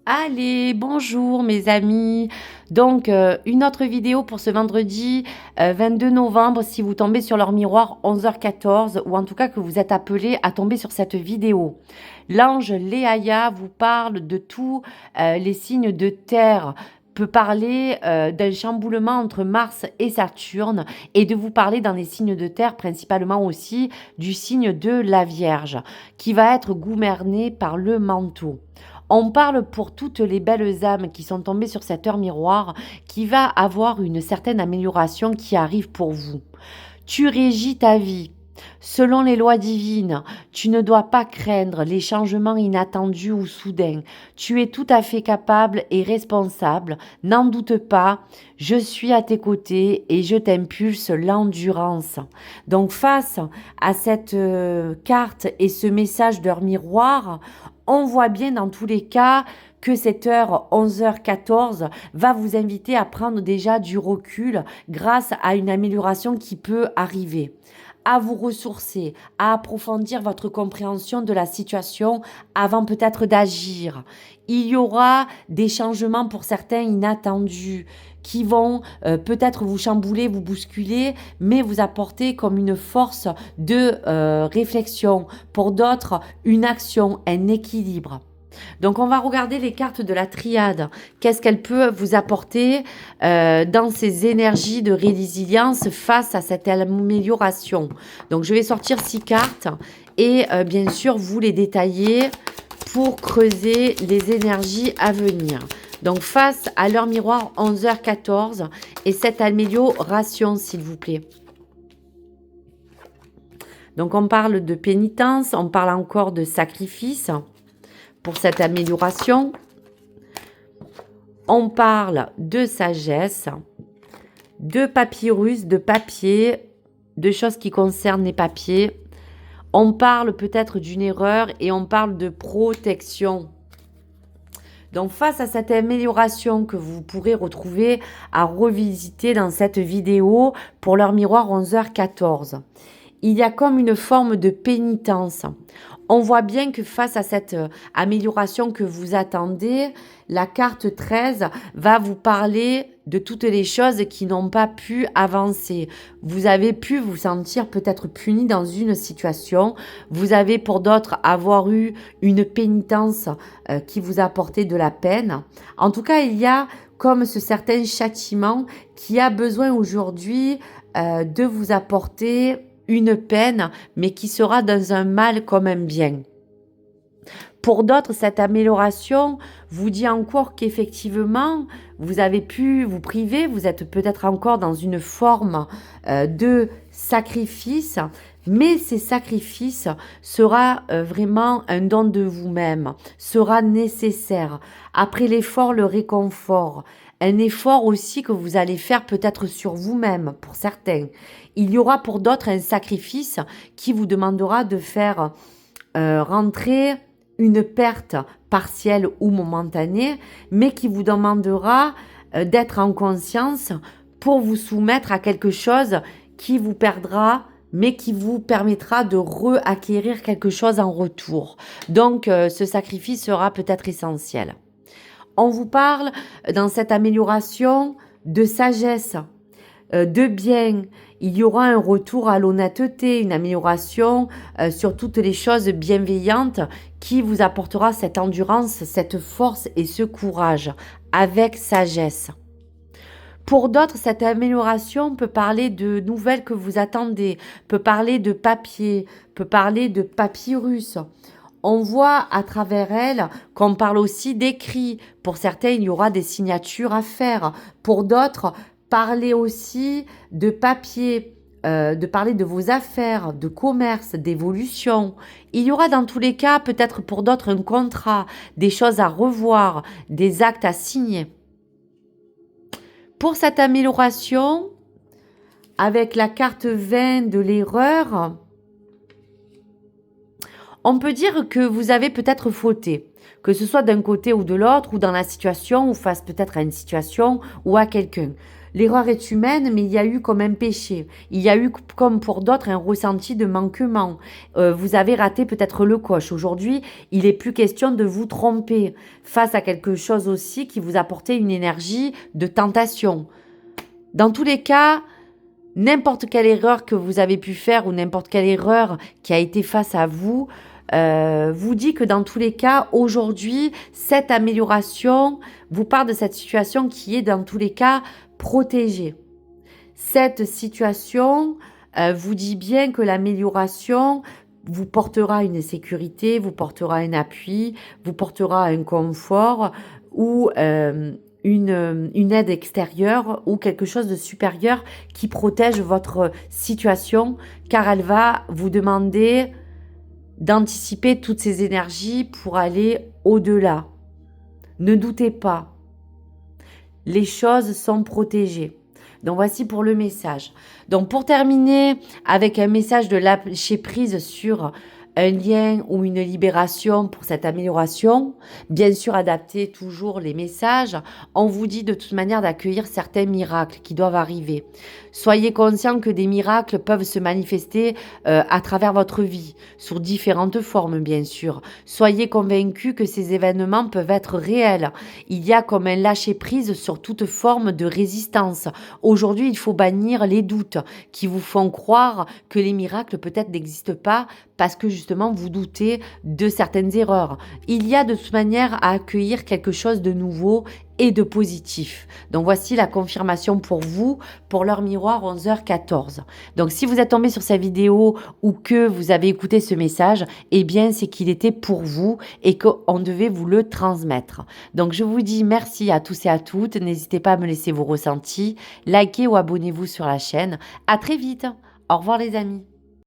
Allez, bonjour mes amis. Donc, une autre vidéo pour ce vendredi 22 novembre, si vous tombez sur leur miroir 11h14, ou en tout cas que vous êtes appelé à tomber sur cette vidéo. L'ange Léaïa vous parle de tous les signes de terre, peut parler d'un chamboulement entre Mars et Saturne et de vous parler dans les signes de terre, principalement aussi du signe de la Vierge, qui va être gouverné par le manteau. On parle pour toutes les belles âmes qui sont tombées sur cette heure miroir, qui va avoir une certaine amélioration qui arrive pour vous. Tu régis ta vie. Selon les lois divines, tu ne dois pas craindre les changements inattendus ou soudains. Tu es tout à fait capable et responsable. N'en doute pas, je suis à tes côtés et je t'impulse l'endurance. Donc face à cette carte et ce message d'heure miroir, on voit bien dans tous les cas que cette heure 11h14 va vous inviter à prendre déjà du recul grâce à une amélioration qui peut arriver, à vous ressourcer, à approfondir votre compréhension de la situation avant peut-être d'agir. Il y aura des changements pour certains inattendus qui vont peut-être vous chambouler, vous bousculer, mais vous apporter comme une force de réflexion. Pour d'autres, une action, un équilibre. Donc on va regarder les cartes de la triade. Qu'est-ce qu'elle peut vous apporter dans ces énergies de résilience face à cette amélioration. Donc je vais sortir 6 cartes et bien sûr vous les détailler pour creuser les énergies à venir. Donc face à l'heure miroir 11h14 et cette amélioration s'il vous plaît. Donc on parle de pénitence, on parle encore de sacrifice pour cette amélioration. On parle de sagesse, de papyrus, de papier, de choses qui concernent les papiers. On parle peut-être d'une erreur et on parle de protection. Donc face à cette amélioration que vous pourrez retrouver à revisiter dans cette vidéo pour leur miroir 11h14, il y a comme une forme de pénitence. On voit bien que face à cette amélioration que vous attendez, la carte 13 va vous parler de toutes les choses qui n'ont pas pu avancer. Vous avez pu vous sentir peut-être puni dans une situation. Vous avez pour d'autres avoir eu une pénitence qui vous a apporté de la peine. En tout cas, il y a comme ce certain châtiment qui a besoin aujourd'hui de vous apporter une peine, mais qui sera dans un mal comme un bien. Pour d'autres, cette amélioration vous dit encore qu'effectivement, vous avez pu vous priver, vous êtes peut-être encore dans une forme de sacrifice, mais ces sacrifices sera vraiment un don de vous-même, sera nécessaire. Après l'effort, le réconfort. Un effort aussi que vous allez faire peut-être sur vous-même pour certains. Il y aura pour d'autres un sacrifice qui vous demandera de faire rentrer une perte partielle ou momentanée, mais qui vous demandera d'être en conscience pour vous soumettre à quelque chose qui vous perdra, mais qui vous permettra de reacquérir quelque chose en retour. Donc, ce sacrifice sera peut-être essentiel. On vous parle dans cette amélioration de sagesse, de bien. Il y aura un retour à l'honnêteté, une amélioration sur toutes les choses bienveillantes qui vous apportera cette endurance, cette force et ce courage avec sagesse. Pour d'autres, cette amélioration peut parler de nouvelles que vous attendez, peut parler de papier, peut parler de papyrus. On voit à travers elle qu'on parle aussi d'écrit. Pour certains, il y aura des signatures à faire. Pour d'autres, parler aussi de papier, de parler de vos affaires, de commerce, d'évolution. Il y aura dans tous les cas, peut-être pour d'autres, un contrat, des choses à revoir, des actes à signer. Pour cette amélioration, avec la carte 20 de l'erreur, on peut dire que vous avez peut-être fauté, que ce soit d'un côté ou de l'autre, ou dans la situation, ou face peut-être à une situation ou à quelqu'un. L'erreur est humaine, mais il y a eu comme un péché. Il y a eu, comme pour d'autres, un ressenti de manquement. Vous avez raté peut-être le coche. Aujourd'hui, il n'est plus question de vous tromper face à quelque chose aussi qui vous apportait une énergie de tentation. Dans tous les cas, n'importe quelle erreur que vous avez pu faire ou n'importe quelle erreur qui a été face à vous, vous dit que dans tous les cas, aujourd'hui, cette amélioration vous parle de cette situation qui est dans tous les cas protégée. Cette situation vous dit bien que l'amélioration vous portera une sécurité, vous portera un appui, vous portera un confort ou une aide extérieure ou quelque chose de supérieur qui protège votre situation, car elle va vous demander d'anticiper toutes ces énergies pour aller au-delà. Ne doutez pas, les choses sont protégées. Donc voici pour le message. Donc pour terminer avec un message de lâcher prise sur un lien ou une libération pour cette amélioration, bien sûr adaptez toujours les messages. On vous dit de toute manière d'accueillir certains miracles qui doivent arriver. Soyez conscient que des miracles peuvent se manifester à travers votre vie, sous différentes formes bien sûr. Soyez convaincus que ces événements peuvent être réels. Il y a comme un lâcher-prise sur toute forme de résistance. Aujourd'hui, il faut bannir les doutes qui vous font croire que les miracles peut-être n'existent pas parce que justement vous doutez de certaines erreurs. Il y a de toute manière à accueillir quelque chose de nouveau et de positif. Donc voici la confirmation pour vous, pour l'heure miroir 11h14. Donc si vous êtes tombé sur cette vidéo ou que vous avez écouté ce message, eh bien c'est qu'il était pour vous et qu'on devait vous le transmettre. Donc je vous dis merci à tous et à toutes. N'hésitez pas à me laisser vos ressentis, likez ou abonnez-vous sur la chaîne. À très vite. Au revoir les amis.